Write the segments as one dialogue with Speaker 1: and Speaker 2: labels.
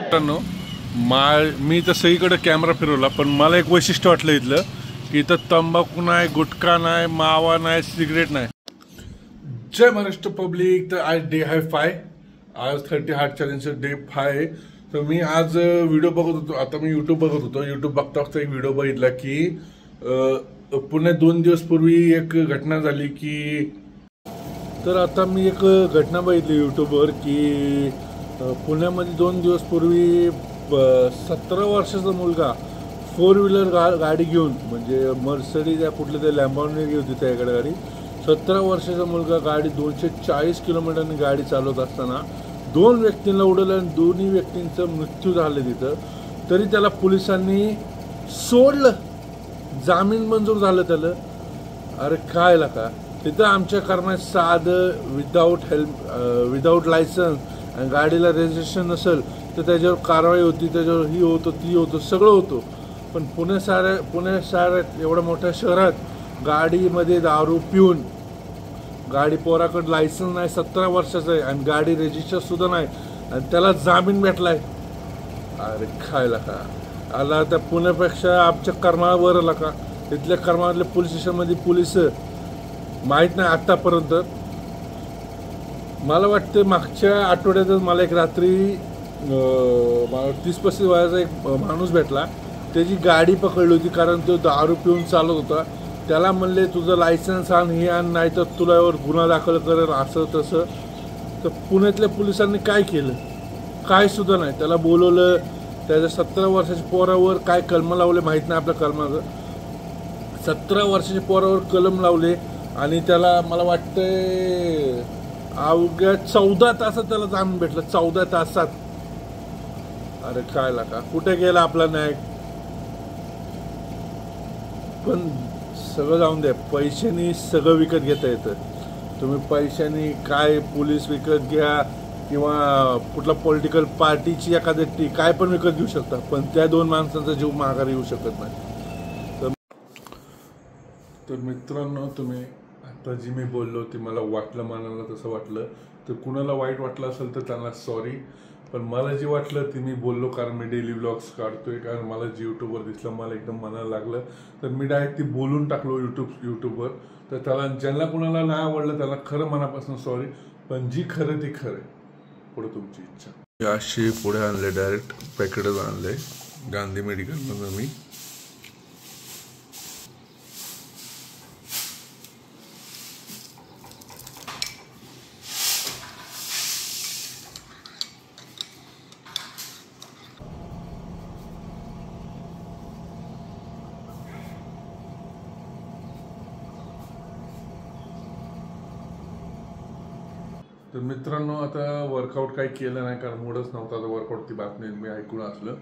Speaker 1: मित्रांनो, मी तर सगळीकडे कॅमेरा फिरवला, पण मला एक वैशिष्ट्य वाटलं इथलं की इथं तंबाखू नाही, गुटखा नाही, मावा नाही, सिगरेट नाही. जय महाराष्ट्र पब्लिक. तर आज डे आहे 5. आज 30 हार्ट चॅलेंजचं डे 5 आहे. तर मी आज व्हिडिओ बघत होतो. आता मी यूट्यूब बघत होतो. यूट्यूब बघता बघता एक व्हिडिओ बघितला की पुण्यात 2 दिवस पूर्वी एक घटना झाली की, तर आता मी एक घटना बघितली यूट्यूबवर की पुण्यामध्ये 2 दिवस पूर्वी 17 वर्षाचा मुलगा 4 व्हीलर गाडी घेऊन, म्हणजे मर्सिडीज या कुठल्या तरी लॅम्बॉर्गिनी होती त्याकडे गाडी, 17 वर्षाचा मुलगा गाडी 240 किलोमीटरने गाडी चालवत असताना 2 व्यक्तींना उडवलं आणि दोन्ही व्यक्तींचा मृत्यू झाले तिथं. तरी त्याला पोलिसांनी सोडलं, जामीन मंजूर झालं त्याला. अरे काय का तिथं आमच्या करण्यात साधं विदाऊट लायसन्स आणि गाडीला रजिस्ट्रेशन नसेल तर त्याच्यावर कारवाई होती, त्याच्यावर ही होतं ती होतं सगळं होतं. पण पुणे शहरात एवढ्या मोठ्या शहरात गाडीमध्ये दारू पिऊन, गाडी पोराकडे लायसन्स नाही, 17 वर्षाचं आहे आणि गाडी रजिस्टर सुद्धा नाही आणि त्याला जामीन भेटलाय. अरे खायला का आला त्या पुण्यापेक्षा आमच्या करमाळावर आला का. तिथल्या करमाळातल्या पोलीस स्टेशनमध्ये पोलीस माहीत नाही आत्तापर्यंत. मला वाटतं मागच्या आठवड्यातच मला एक रात्री 30-35 वयाचा एक माणूस भेटला. त्याची गाडी पकडली होती कारण तो दारू पिऊन चालत होता. त्याला म्हणले तुझं लायसन्स आण, हे आण, नाही तर तुला यावर गुन्हा दाखल करेल असं तसं. तर पुण्यातल्या पोलिसांनी काय केलं, काय सुद्धा नाही. त्याला बोलवलं, त्याच्या 17 वर्षाच्या पोरावर काय कलम लावले माहीत नाही आपल्या कलमाचं. 17 वर्षाच्या पोरावर कलम लावले आणि त्याला मला वाटतंय अवघ्या 14 तासात त्याला जामीन भेटलं. 14 तासात. अरे काय का कुठे गेला आपला न्याय. पण सगळं जाऊन द्या, पैशानी सगळं विकत घेता येतं. तुम्ही पैशानी काय पोलीस विकत घ्या किंवा कुठला पॉलिटिकल पार्टीची एखादी काय पण विकत घेऊ शकता, पण त्या 2 माणसांचा जीव माघारी येऊ शकत नाही. तर मित्रांनो, तुम्ही आता जी मी बोललो ते मला वाटलं, मनाला तसं वाटलं. तर कुणाला वाईट वाटलं असेल तर त्यांना सॉरी. पण मला जे वाटलं ते मी बोललो, कारण मी डेली व्लॉग्स काढतोय. कारण मला जे यूट्यूबवर दिसलं मला एकदम मनाला लागलं, तर मी डायरेक्ट ती बोलून टाकलो यूट्यूबवर. तर त्याला ज्यांना कुणाला नाही आवडलं त्याला खरं मनापासून सॉरी. पण जी खरं ती खरं, पुढे तुमची इच्छा. अशी पुढे आणले, डायरेक्ट पॅकेटच आणले गांधी मेडिकलमधून मी. तर मित्रांनो, आता वर्कआउट काही केलं नाही कारण मूडच नव्हता. आता वर्कआउटची बातमी मी ऐकून असलं.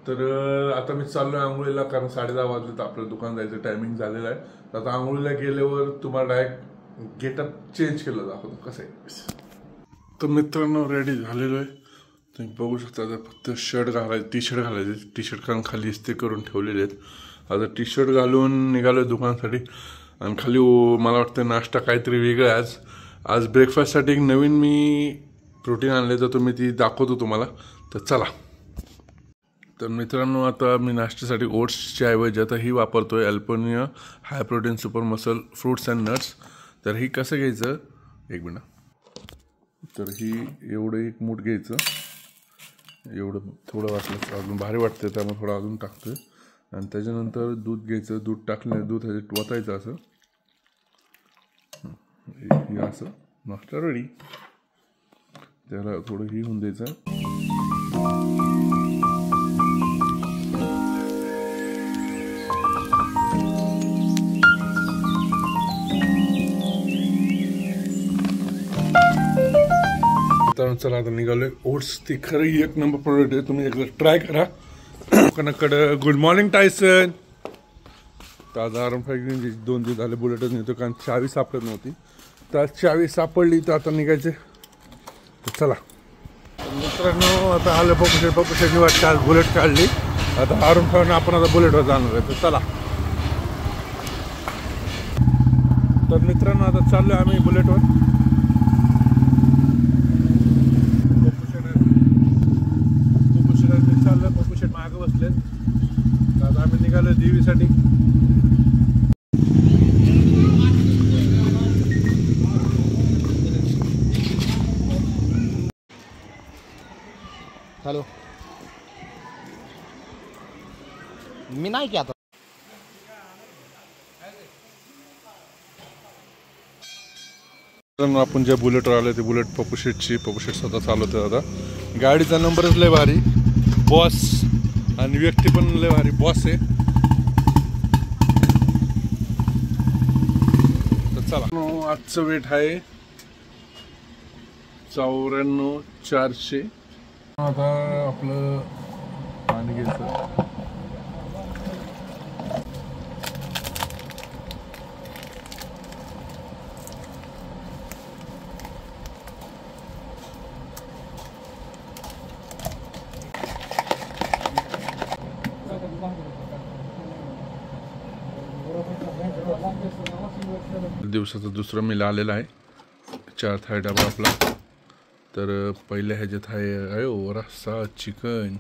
Speaker 1: तर आता मी चाललो आहे आंघोळीला, कारण 10:30 वाजले तर आपलं दुकान जायचं टायमिंग झालेलं आहे. तर आता आंघोळीला गेल्यावर तुम्हाला डायरेक्ट गेटअप चेंज केलं दाखवतो कसं आहे. तर मित्रांनो, रेडी झालेलो आहे. तुम्ही बघू शकता. आता फक्त शर्ट घालायचं, टी शर्ट घालायचे. टी शर्ट कारण खाली इस्त्री करून ठेवलेले आहेत. आता टी शर्ट घालून निघालो आहे दुकानासाठी. आणि खाली मला वाटतं नाश्ता काहीतरी वेगळं आहे आज ब्रेकफास्टसाठी. एक नवीन मी प्रोटीन आणले, तर तुम्ही ती दाखवतो तुम्हाला. तर चला. तर मित्रांनो, आता मी नाश्त्यासाठी ओट्सच्या ऐवजी आता ही वापरतोय, Alpino high protein super muscle fruits and nuts. तर ही कसं घ्यायचं, एक मिनिट. तर ही एवढं एक मूठ घ्यायचं, एवढं थोडं वाटलं अजून भारी वाटतं त्यामुळे थोडं अजून टाकतोय. आणि त्याच्यानंतर दूध घ्यायचं. दूध टाकलं, दूध ह्याच्यात वतायचं असं, हे असं. नाश्ता रेडी. त्याला थोडं ही होऊन द्यायचं. चला आता निघालोय. ओट्स ती खरं एक नंबर प्रोडक्ट आहे, तुम्ही एकदा ट्राय करा. लोकांकडं गुड मॉर्निंग टायसन. ताजा आराम घेऊन 2 दिवस झाले बुलेटच नेतो कारण चावी सापडत नव्हती. तर चावी सापडली तर आता निघायचे. तर चला मित्रांनो, आता आलं बघू वाटतं आज बुलेट काढली. आता आरून खाऊन आपण आता बुलेटवर जाणार आहे. तर चला. तर मित्रांनो, आता चाललो आम्ही बुलेटवर. आपल्या देवीसाठी.
Speaker 2: हॅलो, मी नाही की आता
Speaker 1: आपण ज्या बुलेटवर आलो ते बुलेट पप्पू शेटची, पप्पू शेट स्वतः चालवते. आता गाडीचा नंबरच लय भारी, बॉस, आणि व्यक्ती पण लय भारी बॉस आहे. तर चला, आजचं वेट आहे 94,400. आता आपलं पाणी घ्यायचं. दिवसाचं दुसरं मिल आलेला आहे. 4 थाळी डबा आपला. तर पहिल्या ह्याच्यात आहे रस्सा चिकन,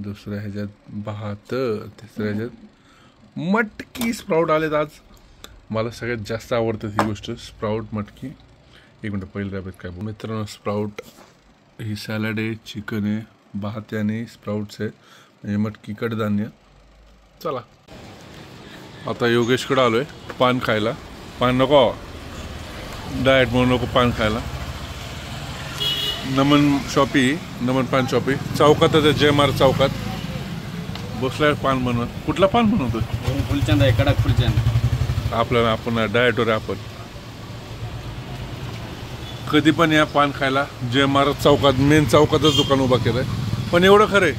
Speaker 1: दुसऱ्या ह्याच्यात भात, तिसऱ्या ह्याच्यात मटकी स्प्राऊट आलेत. आज मला सगळ्यात जास्त आवडतं ही गोष्ट, स्प्राऊट मटकी. एक मिनटं, पहिल्या डब्यात काय मित्रांनो, स्प्राऊट ही सॅलड आहे, चिकन आहे, भात आणि स्प्राऊट्स आहे, म्हणजे मटकी कडधान्य. चला, आता योगेशकडे आलो आहे पान खायला. पान नको, डाएट म्हणून नको पान खायला. नमन शॉपी, नमन पान शॉपी चौकात आहे, जयमार चौकात बसलाय पान बनवत. कुठला पान बनवतो?
Speaker 2: फुलचंद आहे, कडक फुलचंद.
Speaker 1: आपल्याला आपण डाएटवर आहे. आपण कधी पण या पान खायला. जयमार चौकात, मेन चौकातच दुकान उभा केलं आहे. पण एवढं खरं आहे,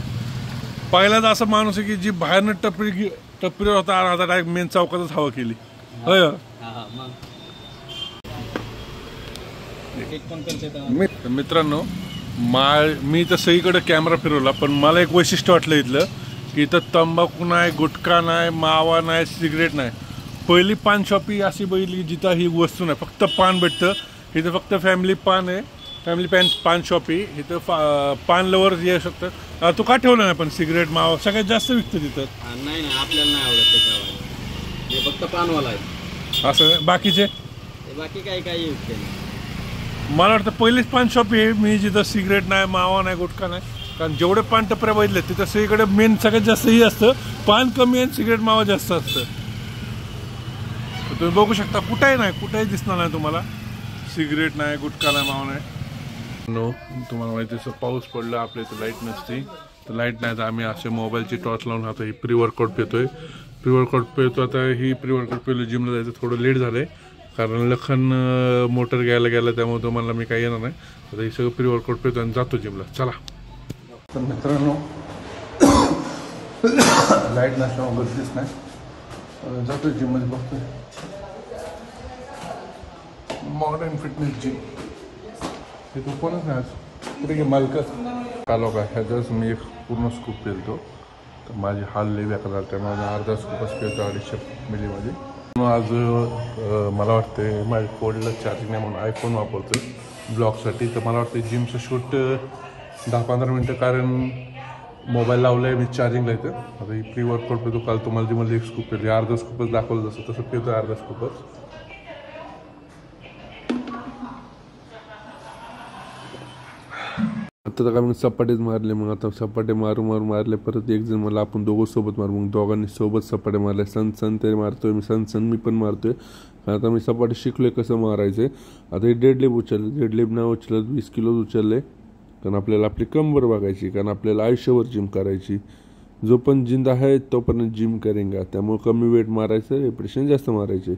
Speaker 1: पहिलाच असा माणूस आहे की जी बाहेरनं टपरीवर होता, आता डायरेक्ट मेन चौकातच हवा केली. होय, मित्रांनो, मी तर सगळीकडे कॅमेरा फिरवला, पण मला एक वैशिष्ट्य वाटलं इथलं, की इथं तंबाखू नाही, गुटखा नाही, मावा नाही, सिगरेट नाही. पहिली पान शॉपी अशी बघितली जिथं ही वस्तू नाही, फक्त पान भेटतं. इथं फक्त फॅमिली पान आहे, फॅमिली पान शॉपी. इथं पान लवर येऊ शकतं. तू का ठेवलं नाही पण सिगरेट, मावा सगळ्यात जास्त विकतं तिथं?
Speaker 2: नाही, आपल्याला नाही आवडत ते, फक्त पानवाला आहे.
Speaker 1: असं बाकीचे
Speaker 2: बाकी काही विकते.
Speaker 1: मला वाटतं पहिलीच पान शॉपी आहे मी जिथं सिगरेट नाही, मावा नाही, गुटखा नाही. कारण जेवढे पान टपऱ्या बघितले तिथं सगळीकडे मेन सगळ्यात जास्त ही असतं, पान कमी आणि सिगरेट मावा जास्त असतं. तुम्ही बघू शकता, कुठेही दिसणार नाही तुम्हाला सिगरेट नाही, गुटखा नाही, मावा नाही. तुम्हाला माहिती आहे, पाऊस पडला, आपल्या इथं लाईट नसते. तर लाईट नाही तर आम्ही असे मोबाईलची टॉर्च लावून आता ही प्री वर्कआउट पितोय. आता ही प्री वर्कआउट पिलो. जिमला जायचं थोडं लेट झालं आहे, कारण लखन मोटर घ्यायला गेला, त्यामुळे तो म्हणला मी काही येणार नाही. आता हे सगळं प्री वर्कआउट पितो आणि जातो जिमला. चला. तर मित्रांनो, लाईट नसल्यामुळे गर्दीच नाही. जातो जिममध्ये, बघतोय मॉडर्न फिटनेस जिम. हे तो कोणच नाही आज. कुठे घे मालकच आलो का? ह्याच्याच मी एक पूर्ण स्कूप पेलतो. तर माझी हाल लई बेकार झाला, त्यामुळे अर्धा स्कूपच पेलतो 250 मिलीमध्ये. आज मला वाटते माझ्या फोनला चार्जिंग नाही म्हणून आयफोन वापरतो ब्लॉगसाठी. तर मला वाटतं जिमचं शूट 10-15 मिनटं, कारण मोबाईल लावलं आहे मी चार्जिंगला येतं. आता ही प्री वर्कआउट पेतो. काल तुम्हाला जिममध्ये एक स्कूप पेलली, अर्धा स्कूपच दाखवलं जसं तसं पेतो, अर्धा स्कूपच. आता तर मी सपाटेच मारले. मग आता सपाटे मारले परत एक जण मला आपण दोघं सोबत मारू. मग दोघांनी सोबत सपाटे मारले. सण तरी मारतोय मी, सण मी पण मारतोय. आता मी सपाटे शिकलोय कसं मारायचे. आता हे डेडलिफ्ट उचलले, डेडलिफ्ट नाही उचलत, 20 किलो उचलले. कारण आपल्याला आपली कंबर बघायची, कारण आपल्याला आयुष्यभर जिम करायची. जो पण जिंदा आहे तोपर्यंत जिम करेंगा. त्यामुळे कमी वेट मारायचं, रेपिटेशन जास्त मारायचे.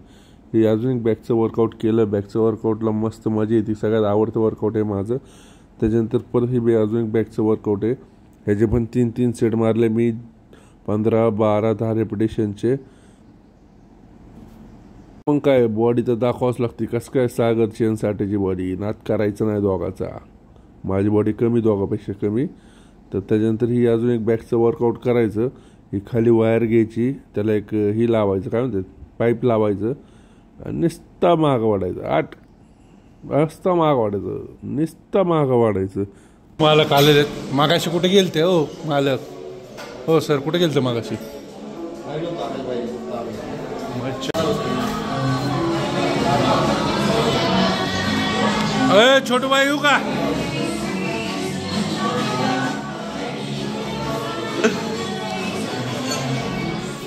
Speaker 1: हे अजून एक बॅकचं वर्कआउट केलं. बॅकचं वर्कआउटला मस्त मजा येते, सगळ्यात आवडतं वर्कआउट आहे माझं. त्याच्यानंतर परत ही अजून एक बॅकचं वर्कआउट आहे. ह्याचे पण 3 सेट मारले मी, 15, 12, 10 रेपिटेशनचे. पण काय बॉडी तर दाखवाच लागते. कसं काय सागर चेनसाठीची बॉडी, नाद करायचं नाही दोघाचा. माझी बॉडी कमी, दोघापेक्षा कमी. तर त्याच्यानंतर ही अजून एक बॅकचं वर्कआउट करायचं. ही खाली वायर घ्यायची, त्याला एक ही लावायचं, काय म्हणतात, पाईप लावायचं आणि नुसता मागं वाढायचं. नुसता मागं वाढायचं. मालक आलेले आहेत. मागाशी कुठे गेलते हो मालक? हो सर, कुठे गेलते मागाशी? मच्छा अरे छोटू भाई येऊ का?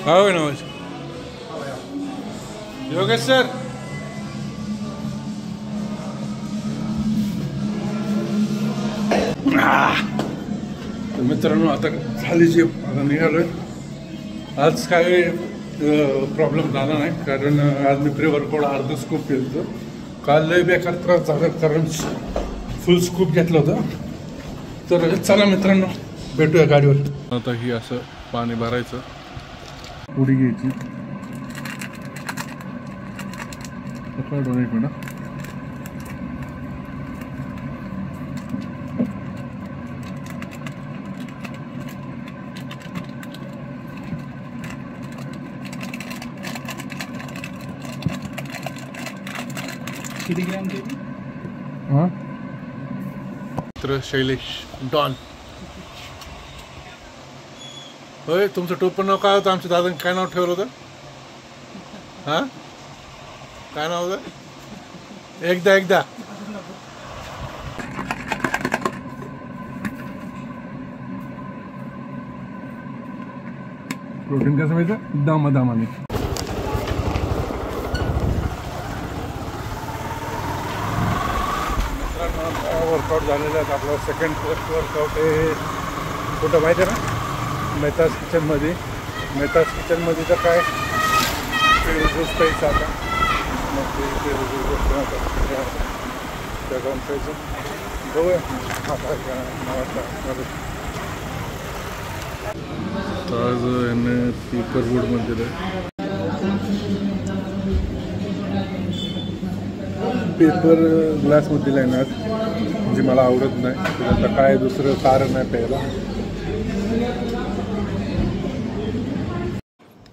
Speaker 1: हो नमस्कार योगेश सर. तर मित्रांनो आता झाली जी आता निघालोय. आज काय प्रॉब्लेम झाला नाही कारण आज मी प्री वर्कआउट अर्ध स्कूप केलं होतं. काल लय बेकार त्रास झाला कारण फुल स्कूप घेतलं होतं. तर चला मित्रांनो भेटूया गाडीवर. आता ही असं पाणी भरायचं उडी घ्यायची. एक मिनिट
Speaker 2: किती ग्रॅम केली?
Speaker 1: हां तर शैलेश डॉन. होय तुमचं टोपण नाव काय होतं? आमच्या दादाने काय नाव ठेवलं होतं? हां काय नाव होतं? एकदा प्रोटीन कसं माहिती? दामाने. वर्कआउट झालेलं आहे. आपलं सेकंड फर्स्ट वर्कआउट हे कुठं माहिती आहे ना? मेहताज किचनमध्ये. मेहताज किचनमध्ये तर काय रोज प्यायचं आता मग ते जाऊन प्यायचं बघूया आज याने पेपर बोर्डमध्ये दिलं. पेपर ग्लासमध्ये दिला आहे ना म्हणजे मला आवडत नाही. आता काय दुसरं कारण नाही प्यायला.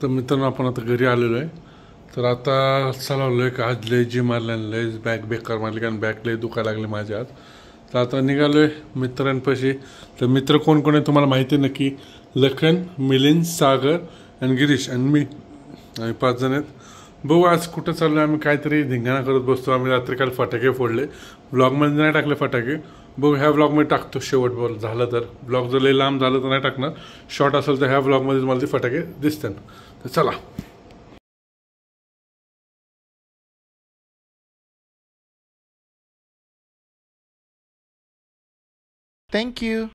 Speaker 1: तर मित्रांनो आपण आता घरी आलेलो आहे. तर आता चालवलो आहे का आज लय जी मारल्यानं लय बॅग बेकार मारली कारण बॅग लय दुखायला लागले माझ्या आज. तर आता निघालो आहे मित्रांपाशी. तर मित्र कोण कोण आहे तुम्हाला माहिती आहे नक्की? लखन, मिलिंद, सागर आणि गिरीश आणि मी. आम्ही 5 जण आहेत. बघू आज कुठं चाललो आम्ही काहीतरी धिंगाणा करत बसतो. आम्ही रात्री काल फटाके फोडले. ब्लॉगमध्ये नाही टाकले फटाके. बघू ह्या ब्लॉगमध्ये टाकतो शेवट झालं तर. ब्लॉग जर लय लांब झालं तर नाही टाकणार. शॉर्ट असेल तर ह्या ब्लॉगमध्ये तुम्हाला ते फटाके दिसतात. तर चला.
Speaker 3: Thank you.